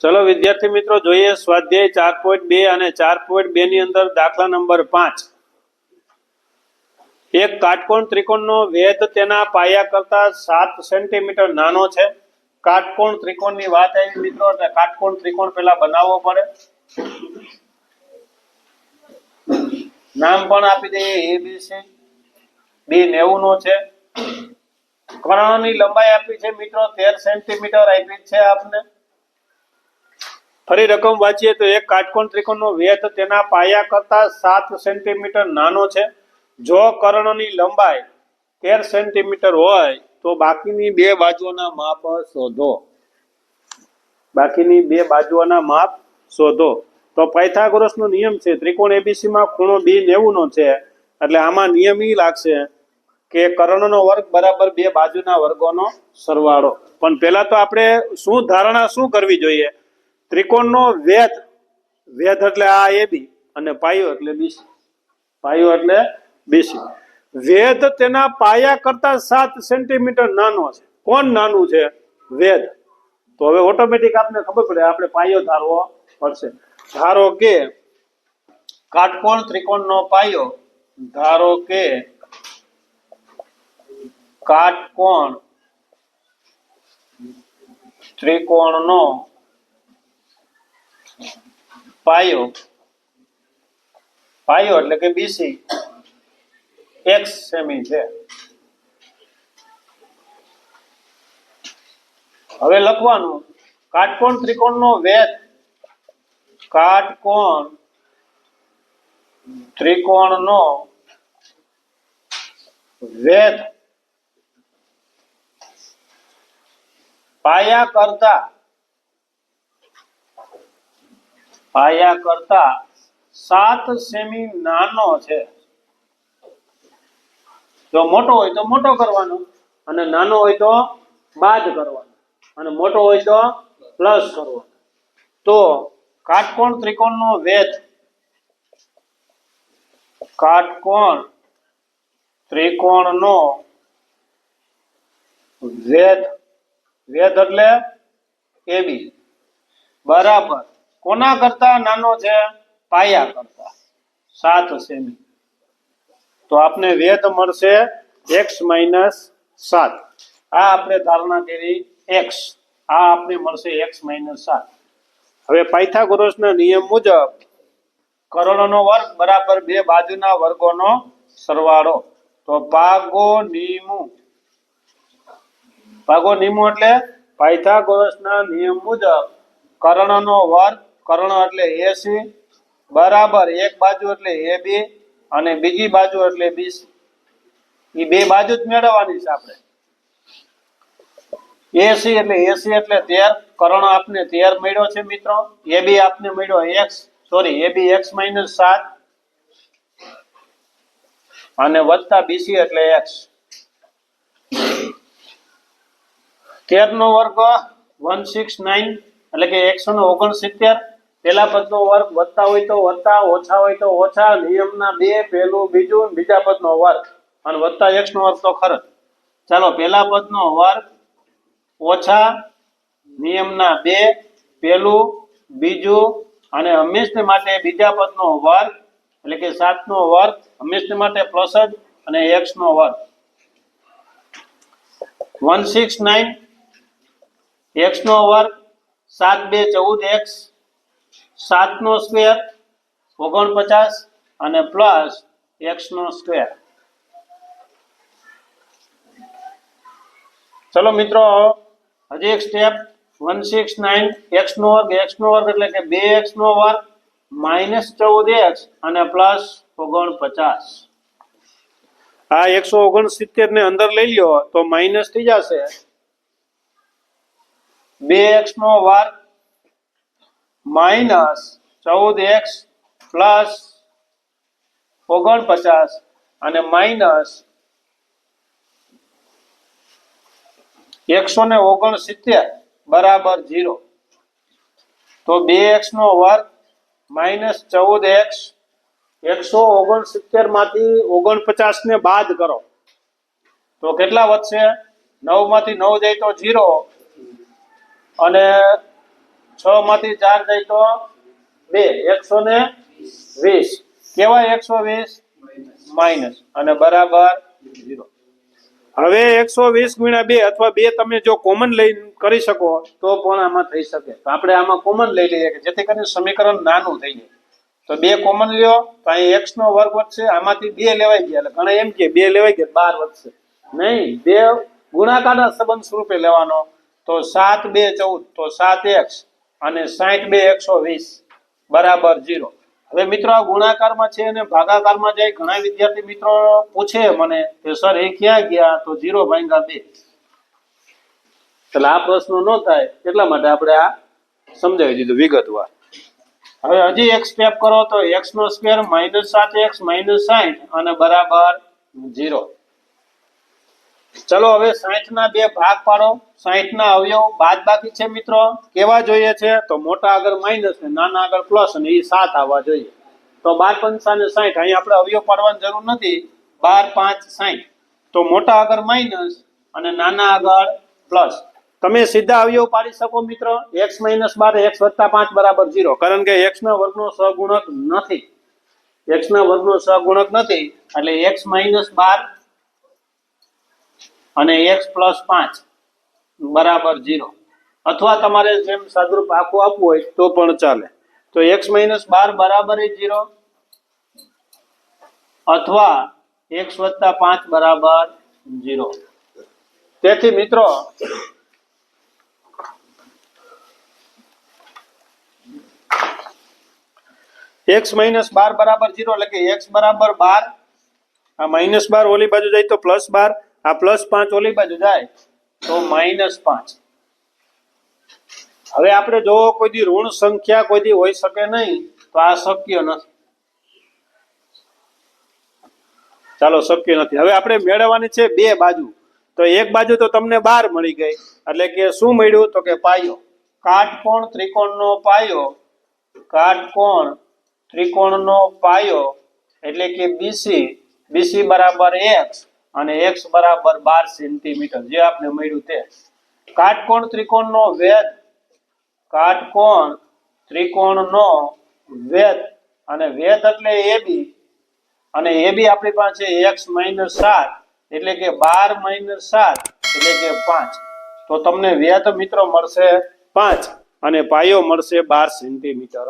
चलो विद्यार्थी मित्रों જોઈએ સ્વાધ્યાય 4.2 અને 4.2 ની અંદર દાખલા નંબર 5 એક કાટકોણ ત્રિકોણનો વેધ તેના પાયા કરતા 7 સેન્ટીમીટર નાનો છે। કાટકોણ ત્રિકોણની વાત આવી મિત્રો એટલે કાટકોણ ત્રિકોણ પહેલા બનાવવો પડે। નામ પણ આપી દઈએ ABC B 90 નો છે। કર્ણની લંબાઈ આપી છે મિત્રો 13 સેન્ટીમીટર આપી છે આપને। ફરી રકમ વાંચીએ તો એક કાટકોણ ત્રિકોણનો વેધ તેના પાયા કરતા 7 સેન્ટીમીટર નાનો છે। જો કર્ણની લંબાઈ 13 સેન્ટીમીટર હોય તો બાકીની બે બાજુઓના માપ શોધો। બાકીની બે બાજુઓના માપ શોધો। તો પાયથાગોરસનો નિયમ છે ત્રિકોણ ABC માં ખૂણો B 90 નો છે એટલે આમાં નિયમ ઈ લાગશે કે કર્ણનો વર્ગ બરાબર બે બાજુના વર્ગોનો સરવાળો। પણ પહેલા તો આપણે શું ધારણા શું કરવી જોઈએ? ત્રિકોણનો વેધ વેધ એટલે આ AB અને પાયો એટલે BC। પાયો એટલે BC। વેધ તેના પાયા કરતા 7 સેન્ટીમીટર નાનો છે। કોણ નાનું છે? વેધ। તો હવે ઓટોમેટિક આપને ખબર પડે આપણે પાયો ધારવો પડશે। ધારો કે કાટકોણ ત્રિકોણનો પાયો ધારો કે કાટકોણ ત્રિકોણનો પાયો પાયો એટલે કે BC x સેમી છે। હવે લખવાનું કાટકોણ ત્રિકોણનો વેધ કાટકોણ ત્રિકોણનો વેધ પાયા કરતા 7 સેમી નાનો છે। જો મોટો હોય તો મોટો કરવાનો અને નાનો હોય તો બાદ કરવાનો અને મોટો હોય તો પ્લસ કરવાનો। તો કાટકોણ ત્રિકોણનો વેધ કાટકોણ ત્રિકોણનો વેધ વેધ એટલે AB બરાબર કોના કરતા નાનો છે? પાયા કરતા 7 સેમી। તો આપને વેધ મળશે x - 7। આ આપણે ધારણા કરી x આ આપને મળશે x - 7। હવે પાયથાગોરસના નિયમ મુજબ કર્ણનો વર્ગ બરાબર બે બાજુના વર્ગોનો સરવાળો। તો પાગોનીમુ એટલે પાયથાગોરસના નિયમ મુજબ કર્ણનો વર્ગ કર્ણ એટલે AC બરાબર એક બાજુ એટલે AB અને બીજી બાજુ એટલે BC। એ બે બાજુ જ મેળવવાની છે આપણે। AC એટલે 13 કર્ણ આપને 13 મળ્યો છે મિત્રો। AB આપને મળ્યો AB x - 7 અને વત્તા BC એટલે x। 13 નો વર્ગ 169 એટલે કે 169। પહેલા પદનો વર્ગ વત્તા હોય તો વત્તા ઓછા હોય તો ઓછા નિયમના બે પહેલું બીજું બીજા પદનો વર્ગ અને વત્તા x નો વર્ગ તો ખરો। ચાલો પહેલા પદનો વર્ગ ઓછા નિયમના બે પહેલું બીજું અને હંમેશને માટે બીજા પદનો વર્ગ એટલે કે 7 નો વર્ગ હંમેશને માટે પ્લસ જ અને x નો વર્ગ 169 x નો વર્ગ 7 2 14 x 7 નો સ્ક્વેર 49 અને પ્લસ x નો સ્ક્વેર। ચલો મિત્રો હજી એક સ્ટેપ 169 x નો વર્ગ એટલે કે 2x નો વર્ગ -14x અને પ્લસ 49। આ 169 ને અંદર લઈ લ્યો તો માઈનસ થઈ જશે 2x નો વર્ગ -14x પ્લસ 49 અને માઈનસ 169 બરાબર 0। તો 2x નો વર્ગ -14x 169 માંથી 49 ને બાદ કરો તો કેટલા વધશે? 9 માંથી 9 જાય તો 0 અને 6 માંથી 4 જાય તો 2 120 કેવા 120 માઇનસ અને બરાબર 0. હવે 120 ગુણ્યા 2 અથવા 2 તમે જો કોમન લઈ કરી શકો તો પણ આમાં થઈ શકે. તો આપણે આમાં કોમન લઈ લઈએ કે જેથી કરીને સમીકરણ નાનું થઈ જાય. તો 2 કોમન લ્યો તો અહીં x નો વર્ગ વધશે, આમાંથી 2 લેવાઈ ગયા એટલે ઘણા એમ કે 2 લેવાઈ ગયા 12 વધશે. નહીં, 2 ગુણાકારના સંબંધ સ્વરૂપે લેવાનો. તો 7 2 14 તો 7x અને 60 2 120 બરાબર 0. હવે મિત્રો આ ગુણાકારમાં છે અને ભાગાકારમાં જાય. ઘણા વિદ્યાર્થી મિત્રો પૂછે મને કે સર એ ક્યાં ગયા? તો 0 ભાગ્યા 2. એટલે આ પ્રશ્ન ન થાય એટલા માટે આપણે આ સમજાવી દીધું વિગતવાર. હવે હજી એક સ્ટેપ કરો તો x નો સ્ક્વેર -7x -60 અને બરાબર 0. ચલો હવે 60 ના 2 ભાગ પાડો. 60 ના અવયવ બાદબાકી છે મિત્રો, કેવા જોઈએ છે? તો મોટા આગળ માઇનસ ને નાના આગળ પ્લસ અને એ 7 આવવા જોઈએ. તો 12 5 ને 60. અહીં આપણે અવયવ પાડવાની જરૂર નથી. 12 5 60. તો મોટા આગળ માઇનસ અને નાના આગળ પ્લસ. તમે સીધા અવયવ પાડી શકો મિત્રો. x - 12 x + 5 બરાબર 0. કારણ કે x ના વર્ગનો સહગુણક નથી. x ના વર્ગનો સહગુણક નથી એટલે x - 12 અને x + 5 બરાબર 0. અથવા તમારે જેમ સાદુરૂપ આખું આપવું હોય તો પણ ચાલે. તો x - 12 બરાબર 0 અથવા x + 5 બરાબર 0. તેથી મિત્રો x - 12 બરાબર 0 એટલે કે x બરાબર 12. આ -12 ઓલી બાજુ જાય તો +12, આ +5 ઓલી બાજુ જાય તો -5. હવે આપણે જો કોઈ દી ઋણ સંખ્યા કોઈ દી હોઈ શકે નહીં તો આ શક્ય નથી. ચાલો શક્ય નથી. હવે આપણે મેળવવાની છે બે બાજુ. તો એક બાજુ તો તમને 12 મળી ગઈ એટલે કે શું મળ્યું? તો કે પાયો. કાટકોણ ત્રિકોણનો પાયો, કાટકોણ ત્રિકોણનો પાયો એટલે કે BC, BC બરાબર x અને x બરાબર 12 સેન્ટીમીટર જે આપણે મળ્યું તે. કાટકોણ ત્રિકોણનો વેધ, કાટકોણ ત્રિકોણનો વેધ અને વેધ એટલે AB અને AB આપણી પાસે x - 7 એટલે કે 12 - 7 એટલે કે 5. તો તમને વેધ મિત્રો મળશે 5 અને પાયો મળશે 12 સેન્ટીમીટર.